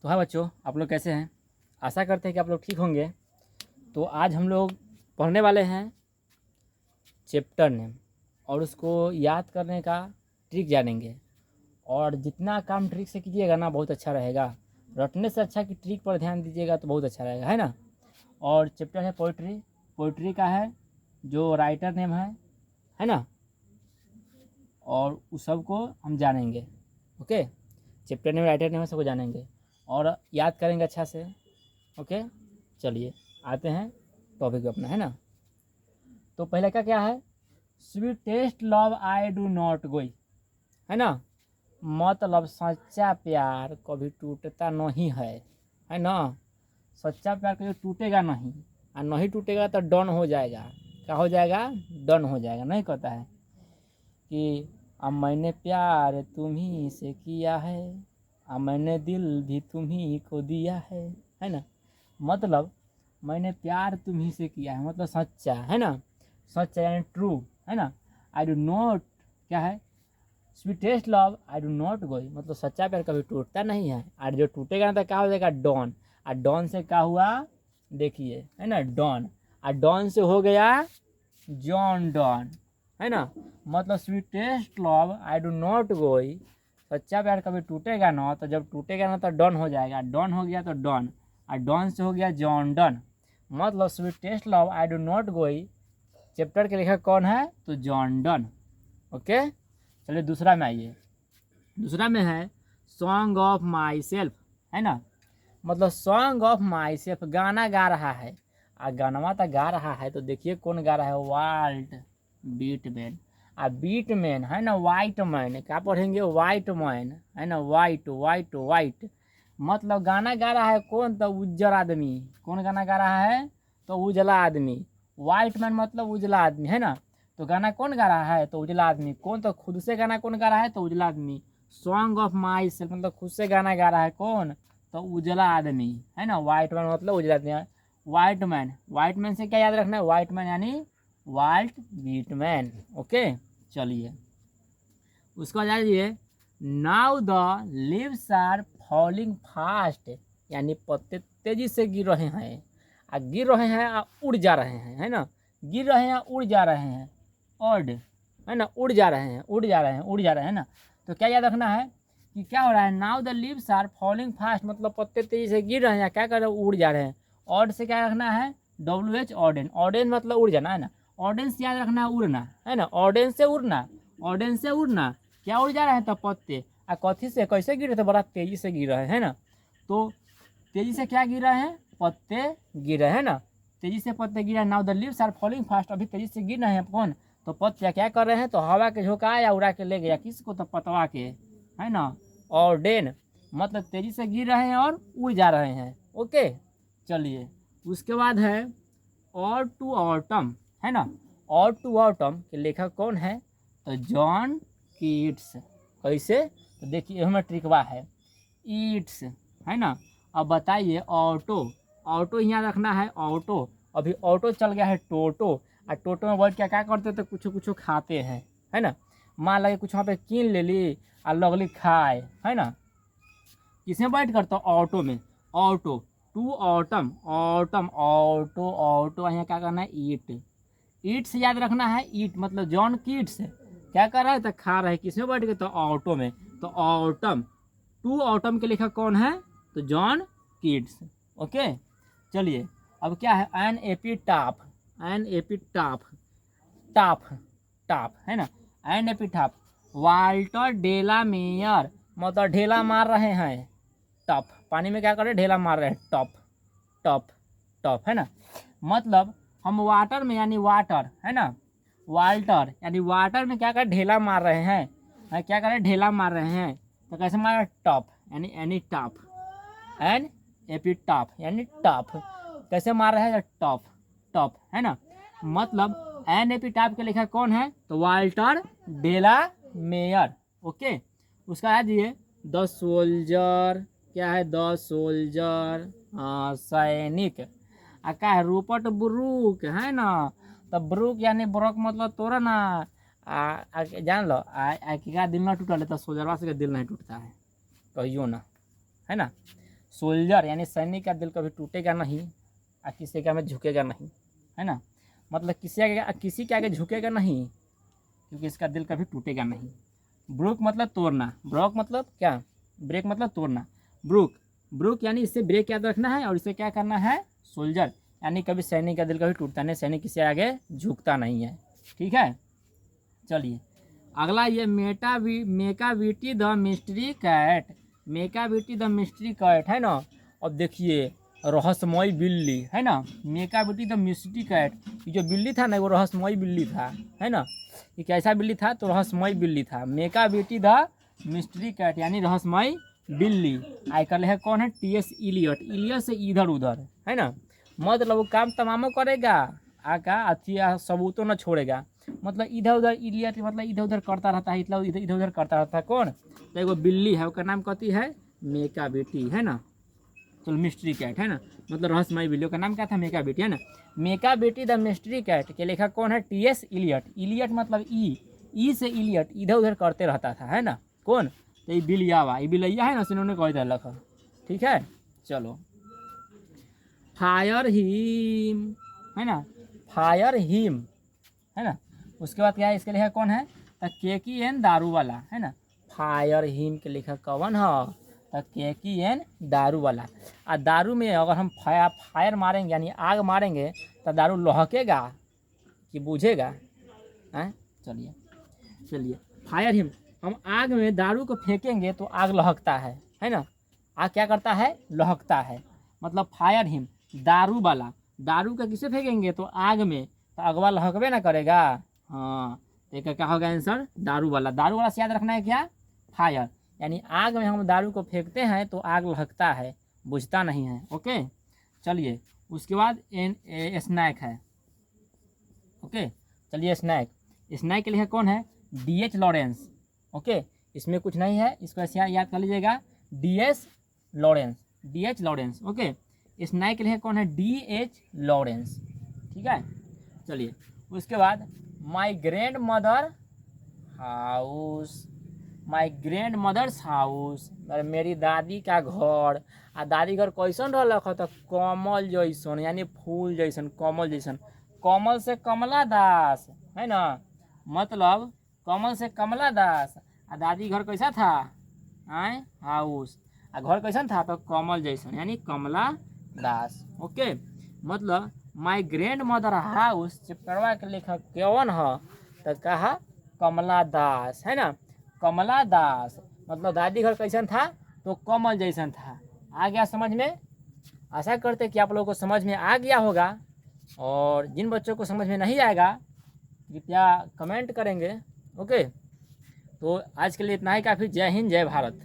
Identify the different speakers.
Speaker 1: तो हाँ बच्चों, आप लोग कैसे हैं? आशा करते हैं कि आप लोग ठीक होंगे। तो आज हम लोग पढ़ने वाले हैं चैप्टर नेम और उसको याद करने का ट्रिक जानेंगे। और जितना काम ट्रिक से कीजिएगा ना बहुत अच्छा रहेगा। रटने से अच्छा कि ट्रिक पर ध्यान दीजिएगा तो बहुत अच्छा रहेगा, है ना। और चैप्टर है पोइट्री। पोइट्री का है जो राइटर नेम है ना। और उस सब को हम जानेंगे। Okay, chapter name writer name है सबको जानेंगे और याद करेंगे अच्छा से। ओके, चलिए आते हैं टॉपिक पे अपना, है ना। तो पहले का क्या है? Sweetest love I do not गोई, है ना। मतलब सच्चा प्यार कभी टूटता नहीं है ना। सच्चा प्यार कभी टूटेगा नहीं और नहीं टूटेगा तो डन हो जाएगा। क्या हो जाएगा? डन हो जाएगा। नहीं कहता है कि अब मैंने प्यार तुम्ही से किया है, अब मैंने दिल भी तुम्ही को दिया है ना। मतलब मैंने प्यार तुम्ही से किया है, मतलब सच्चा, है ना। सच्चा यानी ट्रू, है ना। आई डू नॉट, क्या है? Sweetest love I do not गोई, मतलब सच्चा प्यार कभी टूटता नहीं है। और जो टूटेगा ना तो क्या हो जाएगा? डॉन। और डॉन से क्या हुआ? देखिए, है ना, डॉन। और डॉन से हो गया जॉन डॉन, है ना। मतलब sweetest love I do not गोई, सच्चा प्यार कभी टूटेगा ना, तो जब टूटेगा ना तो डॉन हो जाएगा। डॉन हो गया तो डॉन, और डॉन से हो गया जॉन डॉन। मतलब sweetest love I do not गोई चैप्टर के लेखक कौन है? तो जॉन डॉन। ओके, चलिए दूसरा में आइए। दूसरा में है सॉन्ग ऑफ माई सेल्फ, है ना। मतलब सॉन्ग ऑफ माई सेल्फ, गाना गा रहा है। और गाना तो गा रहा है तो देखिए कौन गा रहा है? वाल्ट बीटमैन। आ बीटमैन है ना, वाइट मैन, क्या पढ़ेंगे? वाइट मैन, है ना। वाइट वाइट वाइट, मतलब गाना गा रहा है कौन? तो उज्जर आदमी। कौन गाना गा रहा है? तो उजला आदमी। वाइट मैन मतलब उजला आदमी, है ना। तो गाना कौन गा रहा है? तो उजला आदमी। कौन? तो खुद से गाना कौन गा रहा है? तो उजला आदमी। सॉन्ग ऑफ माई सेल्फ मतलब खुद से गाना गा रहा है कौन? तो उजला आदमी, है ना। वाइट मैन मतलब उजला आदमी। वाइट मैन, वाइट मैन से क्या याद रखना है? वाइट मैन यानी वाल्ट बीटमैन। ओके, चलिए उसको आ जाइए। Now the leaves are falling fast, यानी पत्ते तेजी से गिर रहे हैं। आ गिर रहे हैं आ उड़ जा रहे हैं, है ना। गिर रहे हैं उड़ जा रहे हैं। ऑड, है ना, उड़ जा रहे हैं, उड़ जा रहे हैं, उड़ जा रहे हैं ना। तो क्या याद रखना है कि क्या हो रहा है? Now the leaves are falling fast, मतलब पत्ते तेजी से गिर रहे हैं, क्या कर रहे हैं? उड़ जा रहे हैं। ऑड से क्या रखना है? WH ordained. ऑर्डेन मतलब उड़ जाना, है ना। ऑर्डेन से याद रखना है उड़ना, है ना। ऑर्डेन से उड़ना, ऑर्डेन से उड़ना। क्या उड़ जा रहे हैं? तो पत्ते। आ कथी से कैसे गिर रहे थे? बड़ा तेजी से गिर रहे हैं, है ना। तो तेजी से क्या गिर रहे हैं? पत्ते गिर रहे हैं ना। तेजी से पत्ते गिर रहे हैं। Now the leaves are falling fast, अभी तेजी से गिर रहे हैं कौन? तो पत्ते क्या कर रहे हैं? तो हवा के झोंका या उड़ा के ले गया किसको? तो पतवा के, है ना। और डेन मतलब तेजी से गिर रहे हैं और उड़ जा रहे हैं। ओके, चलिए उसके बाद है और टू ऑटम, है ना। और टू ऑटम के लेखक कौन है? तो जॉन कीट्स। कैसे? तो देखिए हमें ट्रिकवा है। ईट्स, है ना। अब बताइए ऑटो, ऑटो यहाँ रखना है ऑटो। अभी ऑटो चल गया है टोटो। और टोटो में बैठ के क्या करते तो कुछ कुछ खाते हैं, है ना। मान लगे कुछ वहाँ पे कीन ले ली और लगली खाए, है ना। किसमें बैठ कर? तो ऑटो में। Auto to autumn, autumn auto, auto यहाँ क्या करना है? ईट। ईट से याद रखना है ईट, मतलब जॉन कीट्स क्या कर रहा है? तो खा रहा है। किसमें बैठ के? तो ऑटो में। तो ऑटम, टू ऑटम के लेखक कौन है? तो जॉन कीट्स। ओके, चलिए अब क्या है? एन एपीटाफ, एन एपीटाफ, टाफ, टाफ, है ना। एन एपीटाफ वाल्टर डेला मेयर, मतलब ढेला मार रहे हैं। टफ, पानी में क्या कर रहे हैं? ढेला मार रहे हैं। टफ, टफ, टफ, है ना। मतलब हम वाटर में यानी वाटर, है ना। वाल्टर यानी वाटर में क्या कर? ढेला मार रहे हैं। क्या कर रहे हैं? ढेला मार रहे हैं। तो कैसे मारा? टॉप यानी any top, an AP top यानी टॉप। कैसे मार रहे हैं? टॉप, टॉप, है ना। मतलब एन एपी टॉप के लेखक कौन है? तो वाल्टर डेला मेयर। ओके, उसका है ये द सोल्जर, क्या है? द सोल्जर, सैनिक। आ क्या है? रूपर्ट ब्रूक, है ना। तो ब्रूक यानी ब्रोक मतलब तोड़ा ना। जान लो का दिल ना टूटल है तो सोल्जरवा से दिल नहीं टूटता है, कहियो ना, है ना। सोल्जर यानी सैनिक का दिल कभी टूटेगा नहीं और किसी के आगे झुकेगा नहीं, है ना। मतलब किसी के आगे झुकेगा नहीं क्योंकि इसका दिल कभी टूटेगा नहीं। ब्रूक मतलब तोड़ना, ब्रोक मतलब क्या, ब्रेक मतलब तोड़ना। ब्रूक, ब्रूक यानी इससे ब्रेक याद रखना है और इसे क्या करना है, सोल्जर यानी कभी सैनिक का दिल कभी टूटता नहीं, सैनिक किसी आगे झुकता नहीं है, ठीक है। चलिए अगला ये Macavity the mystery cat, Macavity the mystery cat है ना। अब देखिए रहस्यमयी बिल्ली है ना, मेकाविटी द मिस्ट्री कैट, ये जो बिल्ली था ना वो रहस्यमयी बिल्ली था, है ना। ये कैसा बिल्ली था, तो रहस्यमयी बिल्ली था। मेकाविटी द मिस्ट्री कैट यानी रहस्यमयी बिल्ली। आजकल है कौन है, टी.एस. इलियट, इलियट से इधर उधर, है ना। मतलब वो काम तमामो करेगा आका अथी सबूतों न छोड़ेगा, मतलब इधर उधर इलियट मतलब इधर उधर करता रहता है, इधर उधर करता रहता है। कौन, तो एगो बिल्ली है, उसका नाम कहती है मेकाविटी, है ना। चलो मिस्ट्री कैट है ना, मतलब रहस्यमयी बिल्ली का नाम क्या था, मेकाविटी, है ना। मेकाविटी द मिस्ट्री कैट के लेखक कौन है, टी.एस. इलियट, इलियट मतलब ई से इलियट इधर उधर करते रहता था, है ना। कौन, तो ये बिलियावा, ये बिलैया है ना, उन्होंने कह दिया लखा, ठीक है। चलो फायर हिम है ना, फायर हिम है ना। उसके बाद क्या है, इसके लेखक कौन है, तो KKN दारू वाला, है ना। फायर हिम के लेखक कौन है, तो KKN दारू वाला। और दारू में अगर हम फायर मारेंगे यानी आग मारेंगे तो दारू लहकेगा कि बुझेगा, हैं। चलिए फायर हिम, हम आग में दारू को फेंकेंगे तो आग लहकता है ना। आग क्या करता है, लहकता है। मतलब फायर हिम दारू वाला, दारू का किसे फेंकेंगे तो आग में, तो अगवा लहकबे ना करेगा। हाँ, एक क्या होगा आंसर, दारू वाला से याद रखना है क्या, फायर यानी आग में हम दारू को फेंकते हैं तो आग लहकता है, बुझता नहीं है। ओके चलिए उसके बाद स्नैक है। ओके चलिए स्नैक के लिए कौन है, D.H. लॉरेंस। ओके इसमें कुछ नहीं है, इसको ऐसे याद कर लीजिएगा, D.H. लॉरेंस। ओके स्नैक के लिए कौन है, D.H. लॉरेंस, ठीक है। चलिए उसके बाद माई ग्रैंड मदर्स हाउस, मेरी दादी का घर। आ दादी घर कैसन रहलक है, तो कमल जैसन यानी फूल जैसन, कमल जैसन। कमल से कमला दास, है ना, मतलब कमल से कमला दास। आ दादी घर कैसा था, आए हाउस, आ घर कैसन था, तो कमल जैसन यानी कमला दास। ओके मतलब माई ग्रैंड मदर हाउस चैप्टरवा के लेखक कौन है, तो कहा कमला दास, है ना। कमला दास मतलब दादी घर कैसन था, तो कमल जैसन था। आ गया समझ में, आशा करते कि आप लोगों को समझ में आ गया होगा। और जिन बच्चों को समझ में नहीं आएगा कृपया कमेंट करेंगे। ओके तो आज के लिए इतना ही काफ़ी। जय हिंद जय भारत।